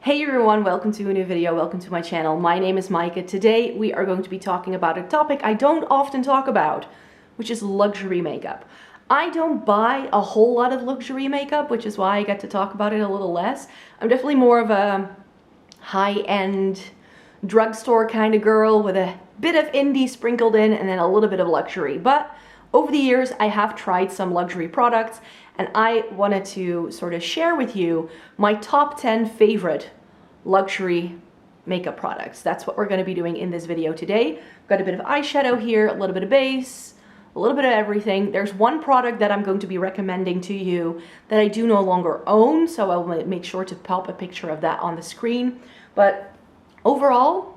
Hey everyone, welcome to a new video, welcome to my channel. My name is Micah. Today we are going to be talking about a topic I don't often talk about, which is luxury makeup. I don't buy a whole lot of luxury makeup, which is why I get to talk about it a little less. I'm definitely more of a high-end drugstore kind of girl with a bit of indie sprinkled in and then a little bit of luxury. But over the years, I have tried some luxury products, and I wanted to sort of share with you my top 10 favorite luxury makeup products. That's what we're going to be doing in this video today. I've got a bit of eyeshadow here, a little bit of base, a little bit of everything. There's one product that I'm going to be recommending to you that I do no longer own, so I'll make sure to pop a picture of that on the screen. But overall,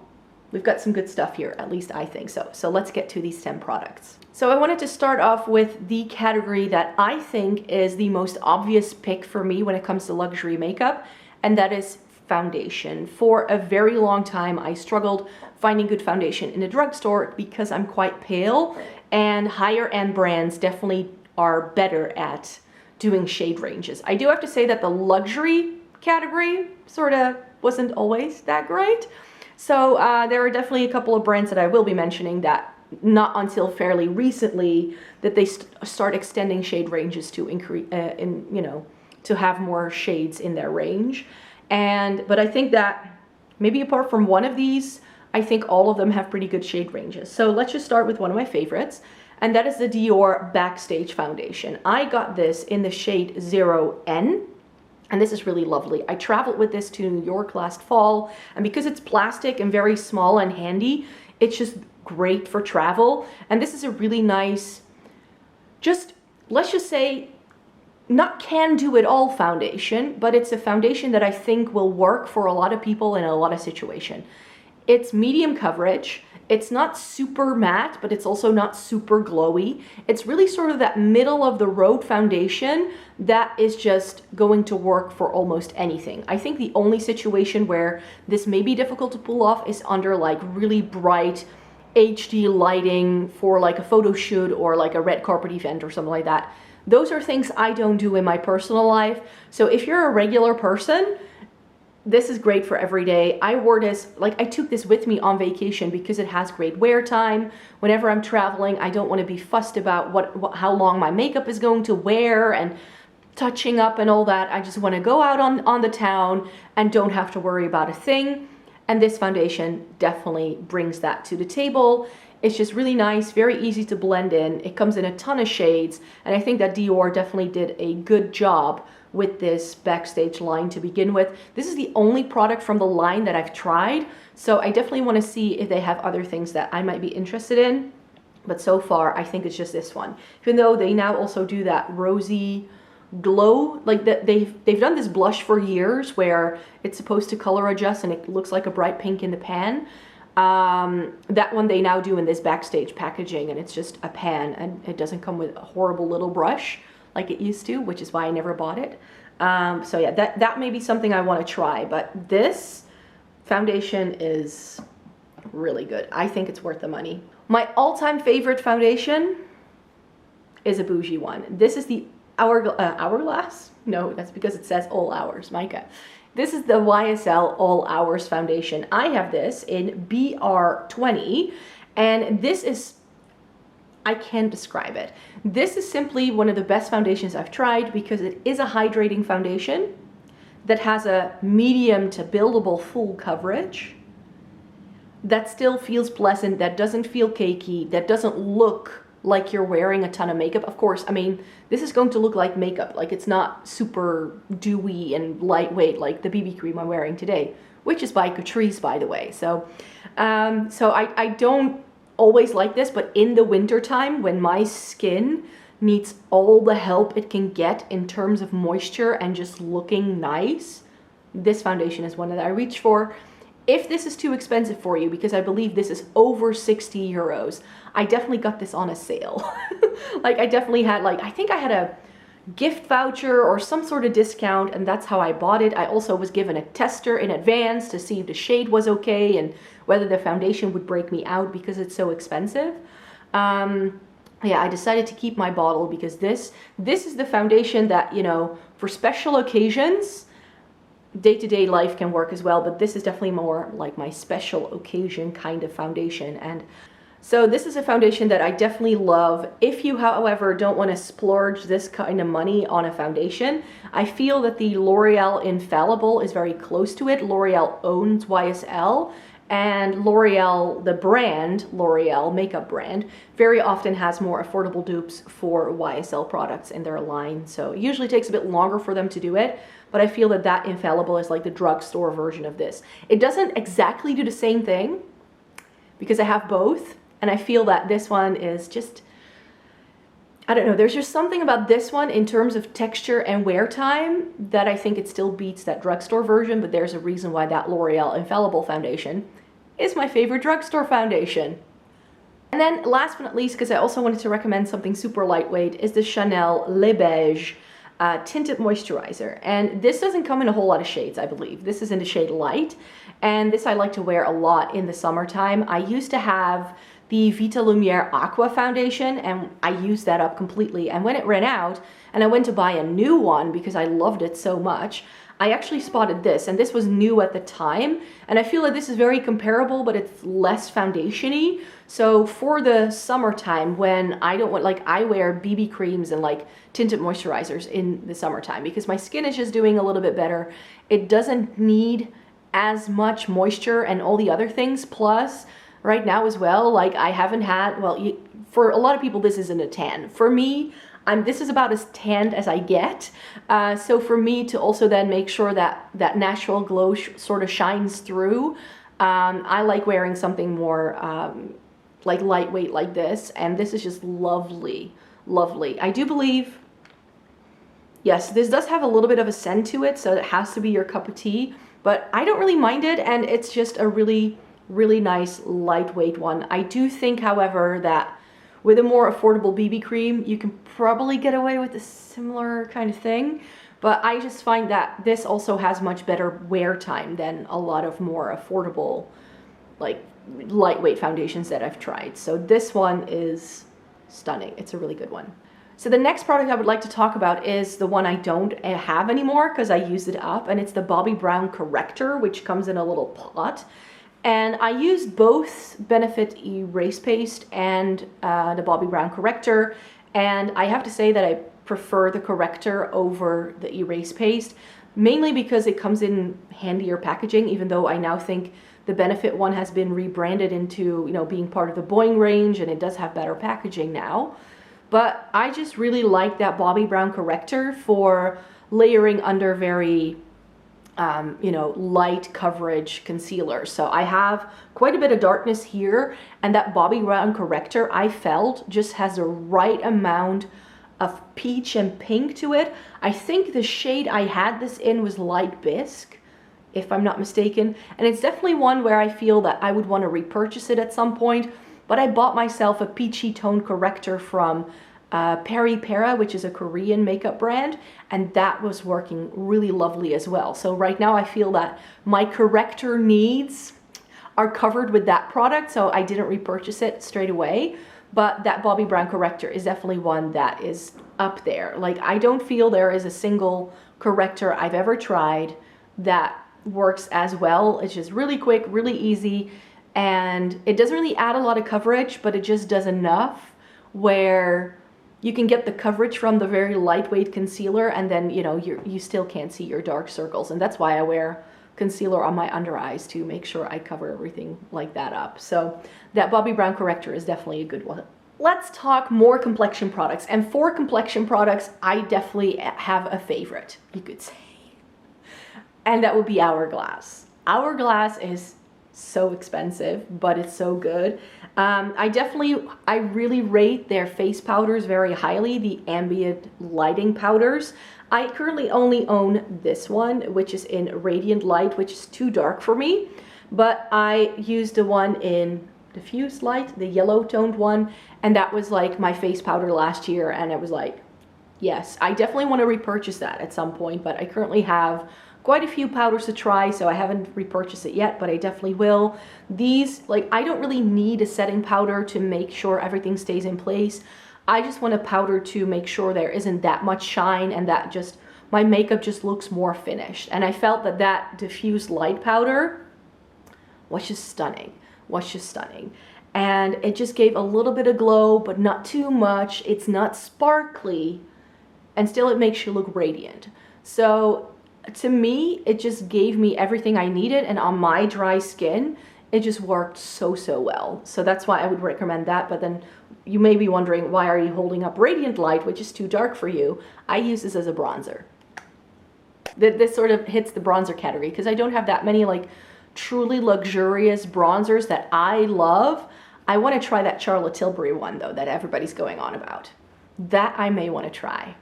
we've got some good stuff here, at least I think so. So let's get to these 10 products. So I wanted to start off with the category that I think is the most obvious pick for me when it comes to luxury makeup, and that is foundation. For a very long time, I struggled finding good foundation in a drugstore because I'm quite pale, and higher end brands definitely are better at doing shade ranges. I do have to say that the luxury category sort of wasn't always that great. So there are definitely a couple of brands that I will be mentioning that not until fairly recently that they start extending shade ranges to increase, to have more shades in their range. But I think that maybe apart from one of these, I think all of them have pretty good shade ranges. So let's just start with one of my favorites, and that is the Dior Backstage foundation. I got this in the shade 0N. And this is really lovely. I traveled with this to New York last fall, and because it's plastic and very small and handy, it's just great for travel. And this is a really nice, let's just say, not can-do-it-all foundation, but it's a foundation that I think will work for a lot of people in a lot of situations. It's medium coverage. It's not super matte, but it's also not super glowy. It's really sort of that middle of the road foundation that is just going to work for almost anything. I think the only situation where this may be difficult to pull off is under like really bright HD lighting for like a photo shoot or like a red carpet event or something like that. Those are things I don't do in my personal life. So if you're a regular person, this is great for every day. I wore this, like I took this with me on vacation because it has great wear time. Whenever I'm traveling, I don't want to be fussed about how long my makeup is going to wear and touching up and all that. I just want to go out on the town and don't have to worry about a thing. And this foundation definitely brings that to the table. It's just really nice, very easy to blend in. It comes in a ton of shades, and I think that Dior definitely did a good job with this Backstage line to begin with. This is the only product from the line that I've tried, so I definitely want to see if they have other things that I might be interested in. But so far, I think it's just this one. Even though they now also do that rosy glow, like that they've done this blush for years where it's supposed to color adjust and it looks like a bright pink in the pan. That one they now do in this Backstage packaging, and it's just a pan, and it doesn't come with a horrible little brush like it used to, which is why I never bought it. So yeah, that may be something I want to try, but this foundation is really good. I think it's worth the money. My all-time favorite foundation is a bougie one. This is the Hourglass? No, that's because it says All Hours, Micah. This is the YSL All Hours foundation. I have this in BR20, and this is, I can't describe it. This is simply one of the best foundations I've tried because it is a hydrating foundation that has a medium to buildable full coverage that still feels pleasant, that doesn't feel cakey, that doesn't look like you're wearing a ton of makeup. Of course, I mean, this is going to look like makeup. Like, it's not super dewy and lightweight like the BB cream I'm wearing today, which is by Catrice, by the way. So I don't always like this, but in the winter time when my skin needs all the help it can get in terms of moisture and just looking nice, this foundation is one that I reach for. If this is too expensive for you, because I believe this is over 60 euros, I definitely got this on a sale. Like, I definitely had, like, I think I had a gift voucher or some sort of discount, and that's how I bought it. I also was given a tester in advance to see if the shade was okay and whether the foundation would break me out because it's so expensive. Yeah, I decided to keep my bottle because this is the foundation that, you know, for special occasions, day-to-day life can work as well, but this is definitely more like my special occasion kind of foundation. And so this is a foundation that I definitely love. If you, however, don't want to splurge this kind of money on a foundation, I feel that the L'Oreal Infallible is very close to it. L'Oreal owns YSL, and L'Oreal, the brand, L'Oreal makeup brand, very often has more affordable dupes for YSL products in their line. So it usually takes a bit longer for them to do it, but I feel that that Infallible is like the drugstore version of this. It doesn't exactly do the same thing because I have both, and I feel that this one is just, I don't know, there's just something about this one in terms of texture and wear time that I think it still beats that drugstore version, but there's a reason why that L'Oreal Infallible foundation is my favorite drugstore foundation. And then last but not least, because I also wanted to recommend something super lightweight, is the Chanel Le Beige Tinted Moisturizer. And this doesn't come in a whole lot of shades, I believe. This is in the shade Light, and this I like to wear a lot in the summertime. I used to have the Vita Lumiere Aqua foundation, and I used that up completely. And when it ran out, and I went to buy a new one because I loved it so much, I actually spotted this, and this was new at the time, and I feel like this is very comparable, but it's less foundation-y. So for the summertime, when I don't want, like, I wear BB creams and like tinted moisturizers in the summertime because my skin is just doing a little bit better. It doesn't need as much moisture and all the other things. Plus, right now as well, like, I haven't had, well, for a lot of people this isn't a tan. For me, this is about as tanned as I get. So for me to also then make sure that that natural glow sort of shines through, I like wearing something more like lightweight like this, and this is just lovely, lovely. I do believe, yes, this does have a little bit of a scent to it, so it has to be your cup of tea, but I don't really mind it, and it's just a really, really nice lightweight one. I do think, however, that with a more affordable BB cream, you can probably get away with a similar kind of thing, but I just find that this also has much better wear time than a lot of more affordable, like, lightweight foundations that I've tried. So this one is stunning. It's a really good one. So the next product I would like to talk about is the one I don't have anymore because I used it up, and it's the Bobbi Brown Corrector, which comes in a little pot. And I used both Benefit Erase Paste and the Bobbi Brown Corrector, and I have to say that I prefer the Corrector over the Erase Paste, mainly because it comes in handier packaging, even though I now think the Benefit one has been rebranded into, you know, being part of the Boing range, and it does have better packaging now. But I just really like that Bobbi Brown Corrector for layering under very you know, light coverage concealer. So I have quite a bit of darkness here, and that Bobbi Brown Corrector, I felt, just has the right amount of peach and pink to it. I think the shade I had this in was light bisque, if I'm not mistaken, and it's definitely one where I feel that I would want to repurchase it at some point, but I bought myself a peachy tone corrector from Peri Para, which is a Korean makeup brand, and that was working really lovely as well. So right now I feel that my corrector needs are covered with that product, so I didn't repurchase it straight away, but that Bobbi Brown Corrector is definitely one that is up there. Like, I don't feel there is a single corrector I've ever tried that works as well. It's just really quick, really easy, and it doesn't really add a lot of coverage, but it just does enough where you can get the coverage from the very lightweight concealer, and then, you know, you still can't see your dark circles. And that's why I wear concealer on my under eyes to make sure I cover everything like that up. So that Bobbi Brown Corrector is definitely a good one. Let's talk more complexion products. And for complexion products, I definitely have a favorite, you could say. And that would be Hourglass. Hourglass is so expensive, but it's so good. I really rate their face powders very highly, the Ambient lighting powders. I currently only own this one, which is in Radiant Light, which is too dark for me, but I used the one in Diffuse Light, the yellow toned one, and that was like my face powder last year, and it was like, yes, I definitely want to repurchase that at some point, but I currently have quite a few powders to try, so I haven't repurchased it yet, but I definitely will. These, like, I don't really need a setting powder to make sure everything stays in place. I just want a powder to make sure there isn't that much shine and that just my makeup just looks more finished. And I felt that that diffused light powder was just stunning, And it just gave a little bit of glow, but not too much. It's not sparkly, and still it makes you look radiant. So to me, it just gave me everything I needed, and on my dry skin, it just worked so well. So that's why I would recommend that. But then you may be wondering, why are you holding up Radiant Light, which is too dark for you? I use this as a bronzer. This sort of hits the bronzer category because I don't have that many like truly luxurious bronzers that I love. I want to try that Charlotte Tilbury one though, that everybody's going on about. That I may want to try.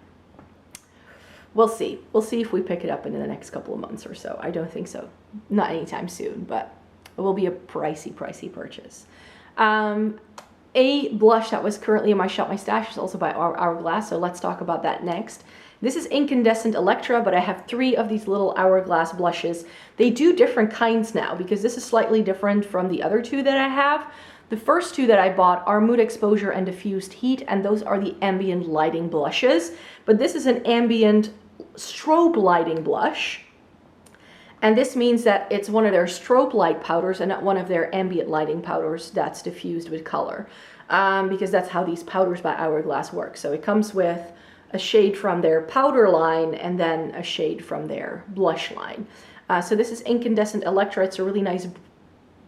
We'll see. We'll see if we pick it up in the next couple of months or so. I don't think so. Not anytime soon, but it will be a pricey purchase. A blush that was currently in my shop, my stash, is also by Hourglass, so let's talk about that next. This is Incandescent Electra, but I have 3 of these little Hourglass blushes. They do different kinds now because this is slightly different from the other 2 that I have. The first 2 that I bought are Mood Exposure and Diffused Heat, and those are the ambient lighting blushes. But this is an ambient strobe lighting blush. And this means that it's one of their strobe light powders and not one of their ambient lighting powders that's diffused with color. Because that's how these powders by Hourglass work. So it comes with a shade from their powder line and then a shade from their blush line. So this is Incandescent Electra. It's a really nice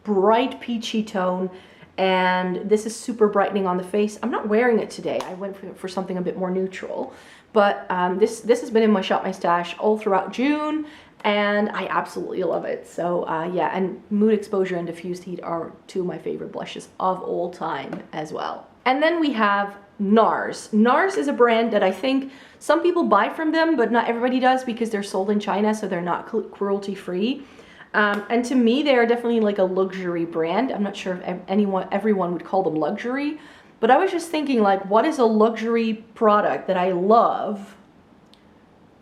bright peachy tone. And this is super brightening on the face. I'm not wearing it today. I went for something a bit more neutral. But this has been in my shop, my stash all throughout June. And I absolutely love it. So yeah, and Mood Exposure and Diffused Heat are 2 of my favorite blushes of all time as well. And then we have NARS. NARS is a brand that I think some people buy from them, but not everybody does because they're sold in China, so they're not cruelty free. And to me, they are definitely like a luxury brand. I'm not sure if everyone would call them luxury, but I was just thinking like, what is a luxury product that I love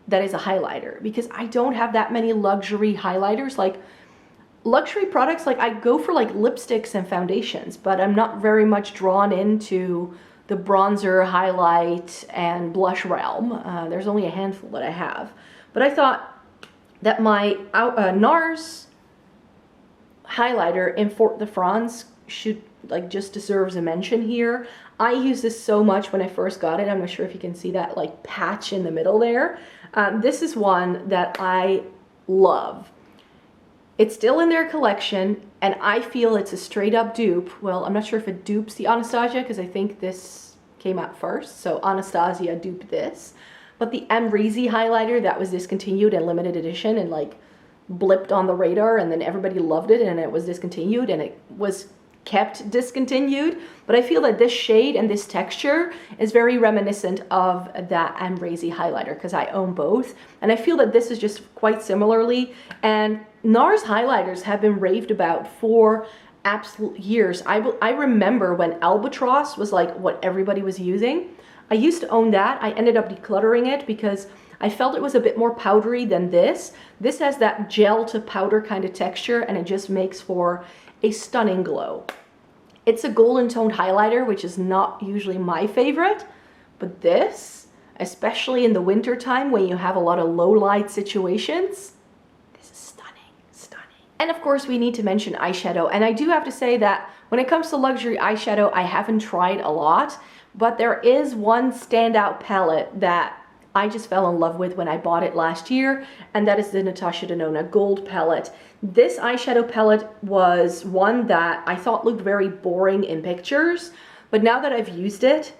that is a highlighter? Because I don't have that many luxury highlighters. Like luxury products, like I go for like lipsticks and foundations, but I'm not very much drawn into the bronzer, highlight, and blush realm. There's only a handful that I have. But I thought that my NARS highlighter in Fort de France should like just deserves a mention here. I use this so much when I first got it. I'm not sure if you can see that like patch in the middle there. This is one that I love. It's still in their collection, and I feel it's a straight up dupe. Well, I'm not sure if it dupes the Anastasia because I think this came out first. So Anastasia duped this. But the Amrezy highlighter that was discontinued and limited edition and like blipped on the radar, and then everybody loved it and it was discontinued, and it was kept discontinued. But I feel that this shade and this texture is very reminiscent of that Amrezy highlighter because I own both, and I feel that this is just quite similarly. And NARS highlighters have been raved about for absolute years. I remember when Albatross was like what everybody was using. I used to own that. I ended up decluttering it because I felt it was a bit more powdery than this. This has that gel to powder kind of texture, and it just makes for a stunning glow. It's a golden toned highlighter, which is not usually my favorite, but this, especially in the winter time when you have a lot of low light situations, this is stunning. And of course we need to mention eyeshadow, and I do have to say that when it comes to luxury eyeshadow, I haven't tried a lot, but there is one standout palette that I just fell in love with when I bought it last year, and that is the Natasha Denona Gold palette. This eyeshadow palette was one that I thought looked very boring in pictures, but now that I've used it,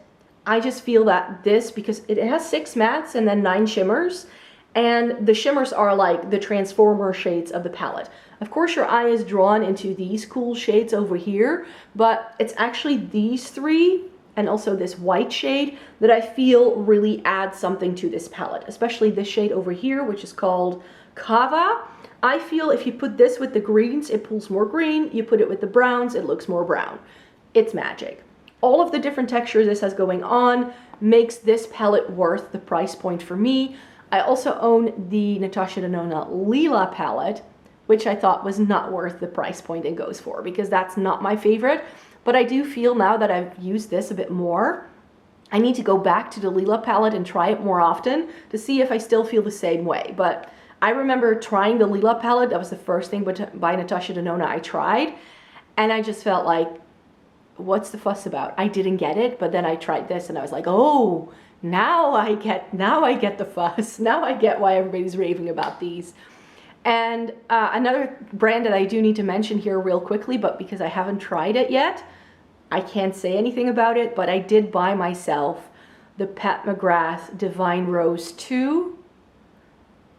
I just feel that this, because it has 6 mattes and then 9 shimmers, and the shimmers are like the transformer shades of the palette. Of course your eye is drawn into these cool shades over here, but it's actually these 3 and also this white shade that I feel really adds something to this palette, especially this shade over here, which is called Kava. I feel if you put this with the greens, it pulls more green. You put it with the browns, it looks more brown. It's magic. All of the different textures this has going on makes this palette worth the price point for me. I also own the Natasha Denona Lila palette, which I thought was not worth the price point it goes for because that's not my favorite. But I do feel now that I've used this a bit more, I need to go back to the Lila palette and try it more often to see if I still feel the same way. But I remember trying the Lila palette. That was the first thing by Natasha Denona I tried. And I just felt like, what's the fuss about? I didn't get it, but then I tried this and I was like, oh, now I get the fuss. Now I get why everybody's raving about these. And another brand that I do need to mention here real quickly, but because I haven't tried it yet, I can't say anything about it, but I did buy myself the Pat McGrath Divine Rose 2.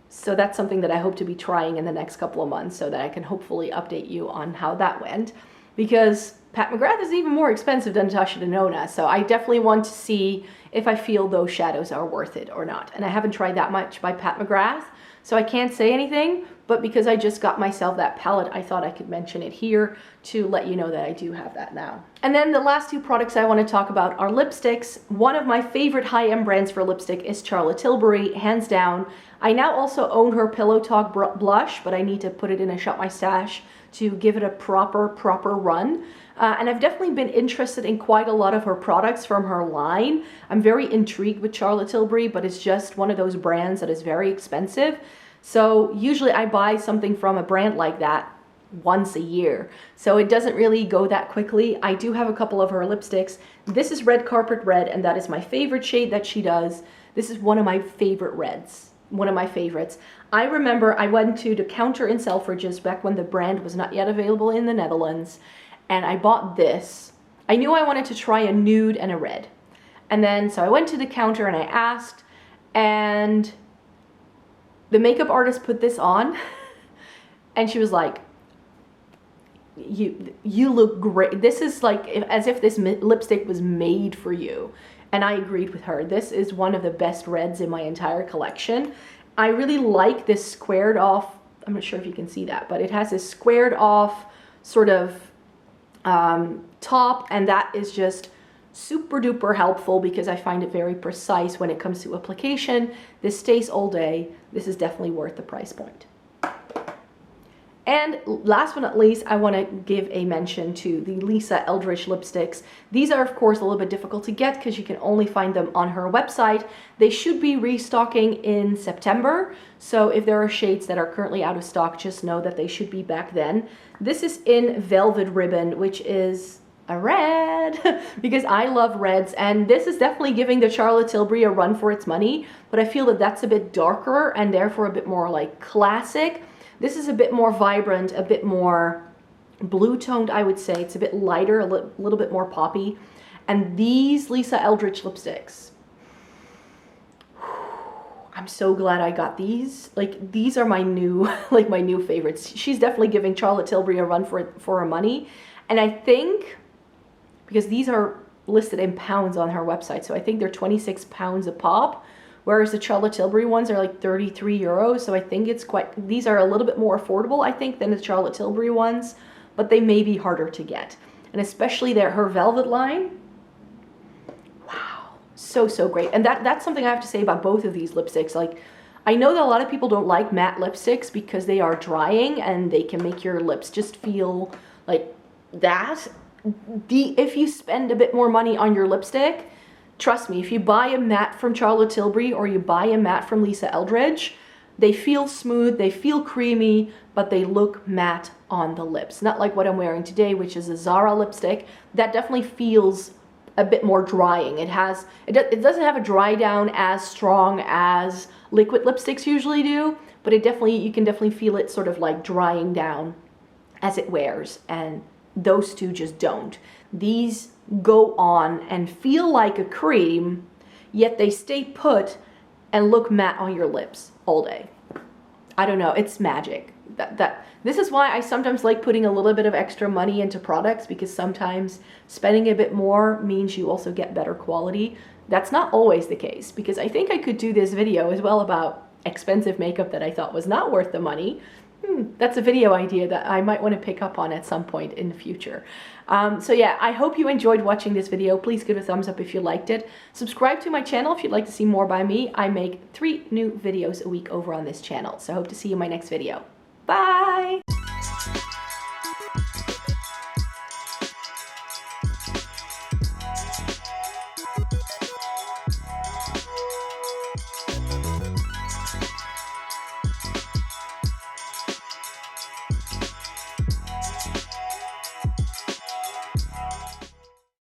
So that's something that I hope to be trying in the next couple of months so that I can hopefully update you on how that went. Because Pat McGrath is even more expensive than Natasha Denona, so I definitely want to see if I feel those shadows are worth it or not. And I haven't tried that much by Pat McGrath, so I can't say anything, but because I just got myself that palette, I thought I could mention it here to let you know that I do have that now. And then the last two products I want to talk about are lipsticks. One of my favorite high-end brands for lipstick is Charlotte Tilbury, hands down. I now also own her Pillow Talk blush, but I need to put it in a Shop My Stash to give it a proper run. And I've definitely been interested in quite a lot of her products from her line. I'm very intrigued with Charlotte Tilbury, but it's just one of those brands that is very expensive. So usually I buy something from a brand like that once a year. So it doesn't really go that quickly. I do have a couple of her lipsticks. This is Red Carpet Red, and that is my favorite shade that she does. This is one of my favorite reds. One of my favorites. I remember I went to the counter in Selfridges back when the brand was not yet available in the Netherlands, and I bought this. I knew I wanted to try a nude and a red. And then, so I went to the counter and I asked, and the makeup artist put this on, and she was like, you look great. This is like, as if this lipstick was made for you. And I agreed with her. This is one of the best reds in my entire collection. I really like this squared off, I'm not sure if you can see that, but it has this squared off sort of top, and that is just super duper helpful because I find it very precise when it comes to application. This stays all day. This is definitely worth the price point. And last but not least, I want to give a mention to the Lisa Eldridge lipsticks. These are, of course, a little bit difficult to get because you can only find them on her website. They should be restocking in September. So if there are shades that are currently out of stock, just know that they should be back then. This is in Velvet Ribbon, which is a red because I love reds. And this is definitely giving the Charlotte Tilbury a run for its money. But I feel that that's a bit darker and therefore a bit more like classic. This is a bit more vibrant, a bit more blue toned, I would say. It's a bit lighter, a little bit more poppy. And these Lisa Eldridge lipsticks, I'm so glad I got these. Like, these are my new, like my new favorites. She's definitely giving Charlotte Tilbury a run for her money. And I think, because these are listed in pounds on her website, so I think they're 26 pounds a pop. Whereas the Charlotte Tilbury ones are like 33 euros. So I think it's quite, these are a little bit more affordable, I think, than the Charlotte Tilbury ones, but they may be harder to get. And especially her Velvet line. Wow, so great. And that's something I have to say about both of these lipsticks. Like, I know that a lot of people don't like matte lipsticks because they are drying and they can make your lips just feel like that. If you spend a bit more money on your lipstick, trust me, if you buy a matte from Charlotte Tilbury or you buy a matte from Lisa Eldridge, they feel smooth, they feel creamy, but they look matte on the lips. Not like what I'm wearing today, which is a ZARA lipstick. That definitely feels a bit more drying. It doesn't have a dry down as strong as liquid lipsticks usually do, but you can definitely feel it sort of like drying down as it wears, and those two just don't. These go on and feel like a cream, yet they stay put and look matte on your lips all day. I don't know, it's magic. This is why I sometimes like putting a little bit of extra money into products, because sometimes spending a bit more means you also get better quality. That's not always the case, because I think I could do this video as well about expensive makeup that I thought was not worth the money. That's a video idea that I might want to pick up on at some point in the future. So yeah, I hope you enjoyed watching this video. Please give a thumbs up if you liked it. Subscribe to my channel if you'd like to see more by me. I make 3 new videos a week over on this channel. So I hope to see you in my next video. Bye!